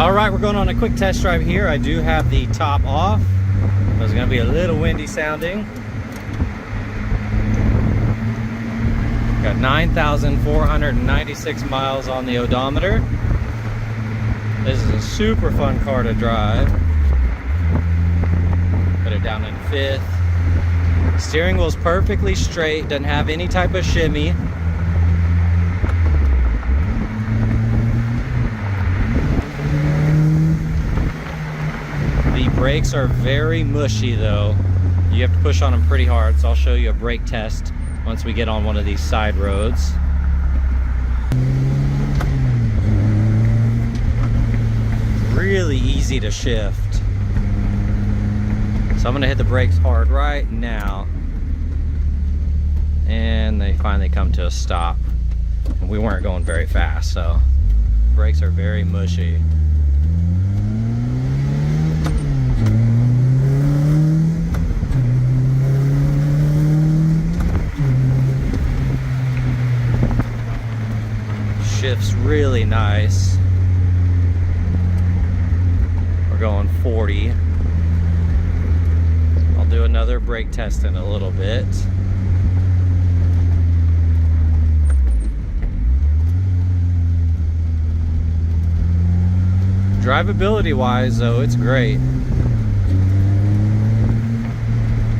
All right, we're going on a quick test drive here. I do have the top off. It's going to be a little windy sounding. Got 9,496 miles on the odometer. This is a super fun car to drive. Put it down in fifth. Steering wheel's perfectly straight, doesn't have any type of shimmy. The brakes are very mushy though. You have to push on them pretty hard, so I'll show you a brake test once we get on one of these side roads. Really easy to shift. So I'm gonna hit the brakes hard right now. And they finally come to a stop. And we weren't going very fast, so brakes are very mushy. Shifts really nice. We're going 40. I'll do another brake test in a little bit. Drivability wise though, it's great.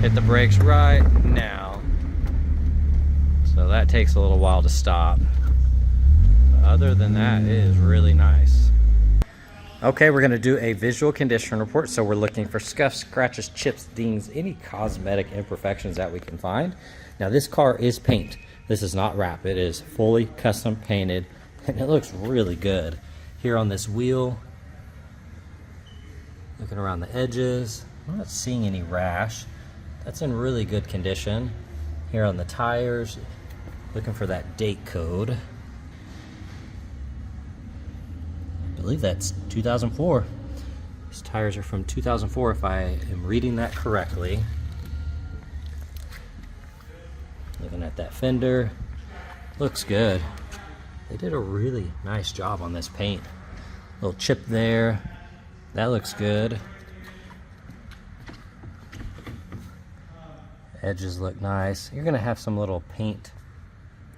Hit the brakes right now. So that takes a little while to stop. Other than that, it is really nice. Okay, we're going to do a visual condition report. So we're looking for scuffs, scratches, chips, dings, any cosmetic imperfections that we can find. Now this car is paint. This is not wrap. It is fully custom painted and it looks really good. Here on this wheel, looking around the edges, I'm not seeing any rash. That's in really good condition. Here on the tires, looking for that date code. I believe that's 2004. These tires are from 2004 if I am reading that correctly. Looking at that fender, looks good. They did a really nice job on this paint. Little chip there, that looks good. Edges look nice. You're gonna have some little paint,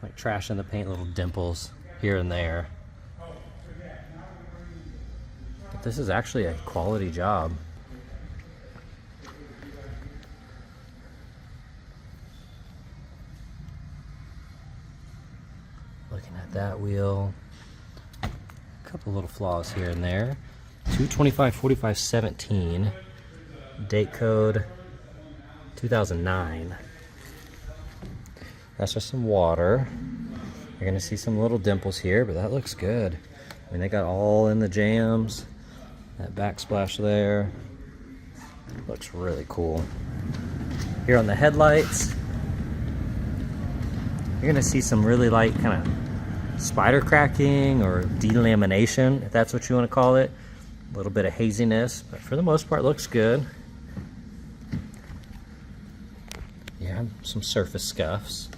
like trash in the paint, little dimples here and there. This is actually a quality job. Looking at that wheel, a couple little flaws here and there. 225/45/17, date code 2009. That's just some water. You're gonna see some little dimples here, but that looks good. I mean, they got all in the jams. That backsplash there looks really cool. Here on the headlights, you're gonna see some really light kind of spider cracking or delamination, if that's what you want to call it. A little bit of haziness, but for the most part looks good. Yeah, some surface scuffs.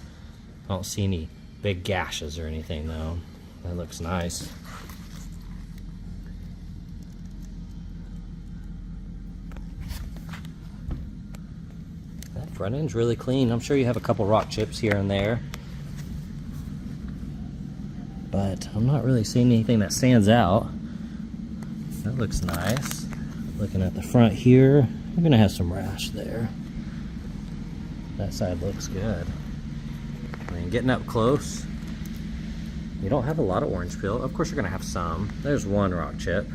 I don't see any big gashes or anything though. That looks nice. Front end's really clean. I'm sure you have a couple rock chips here and there, but I'm not really seeing anything that stands out. That looks nice. Looking at the front here, I'm gonna have some rash there. That side looks good. I mean, getting up close, you don't have a lot of orange peel. Of course you're gonna have some. There's one rock chip.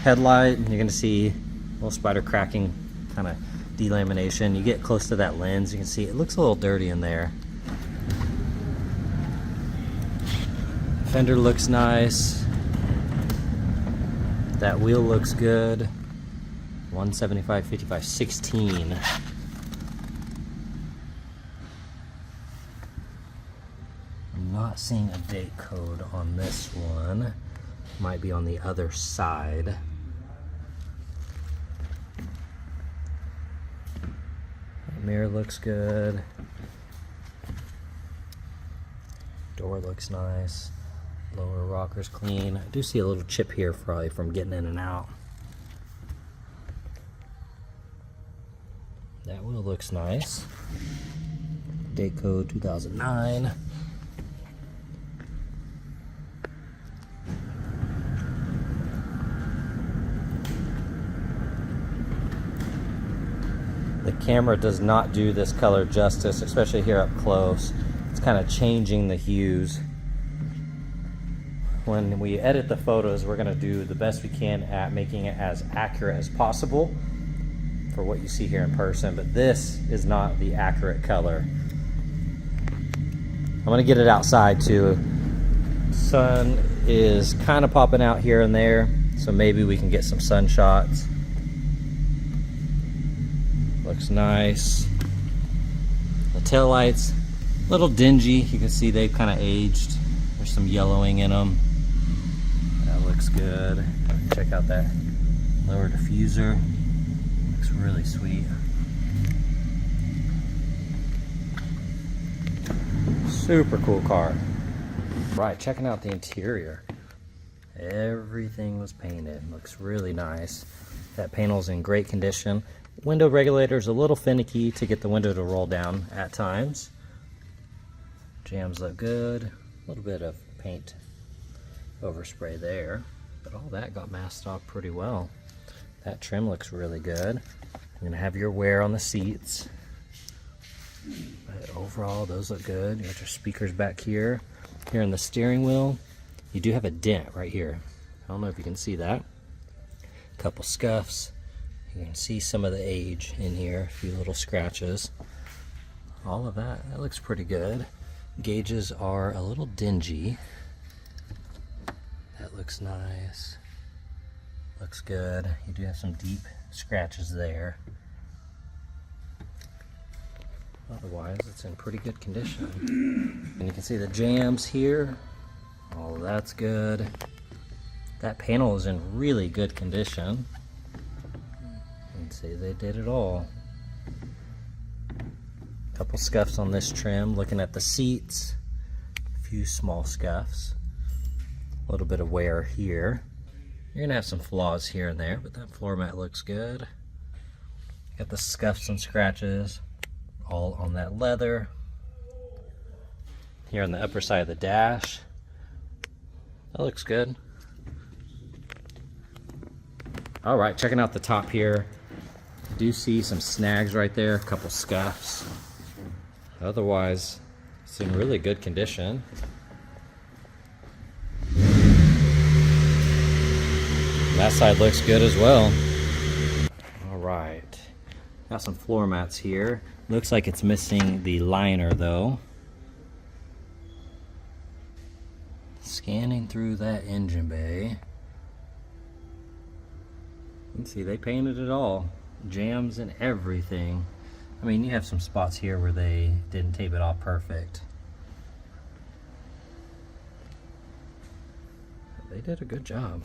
Headlight, you're gonna see a little spider cracking kind of delamination. You get close to that lens, you can see it looks a little dirty in there. Fender looks nice. That wheel looks good. 175/55/16. I'm not seeing a date code on this one. Might be on the other side. Mirror looks good. Door looks nice. Lower rocker's clean. I do see a little chip here probably from getting in and out. That wheel looks nice. Date code 2009. The camera does not do this color justice, especially here up close. It's kind of changing the hues. When we edit the photos, we're going to do the best we can at making it as accurate as possible for what you see here in person, but this is not the accurate color. I'm going to get it outside too. Sun is kind of popping out here and there, so maybe we can get some sun shots. Looks nice. The taillights, a little dingy. You can see they've kind of aged. There's some yellowing in them. That looks good. Check out that lower diffuser. Looks really sweet. Super cool car. Right, checking out the interior. Everything was painted. Looks really nice. That panel's in great condition. Window regulator's a little finicky to get the window to roll down at times. Jams look good. A little bit of paint overspray there, but all that got masked off pretty well. That trim looks really good. You're gonna have your wear on the seats, but overall those look good. You got your speakers back here. Here in the steering wheel, you do have a dent right here. I don't know if you can see that. A couple scuffs. You can see some of the age in here, a few little scratches. All of that, that looks pretty good. Gauges are a little dingy. That looks nice. Looks good. You do have some deep scratches there. Otherwise, it's in pretty good condition. And you can see the jams here. All of that's good. That panel is in really good condition. You can see they did it all. Couple scuffs on this trim. Looking at the seats, a few small scuffs. A little bit of wear here. You're gonna have some flaws here and there, but that floor mat looks good. Got the scuffs and scratches all on that leather. Here on the upper side of the dash. That looks good. All right, checking out the top here. I do see some snags right there, a couple scuffs. Otherwise, it's in really good condition. That side looks good as well. All right, got some floor mats here. Looks like it's missing the liner though. Scanning through that engine bay. You can see they painted it all. Jams and everything. I mean, you have some spots here where they didn't tape it off perfect. They did a good job.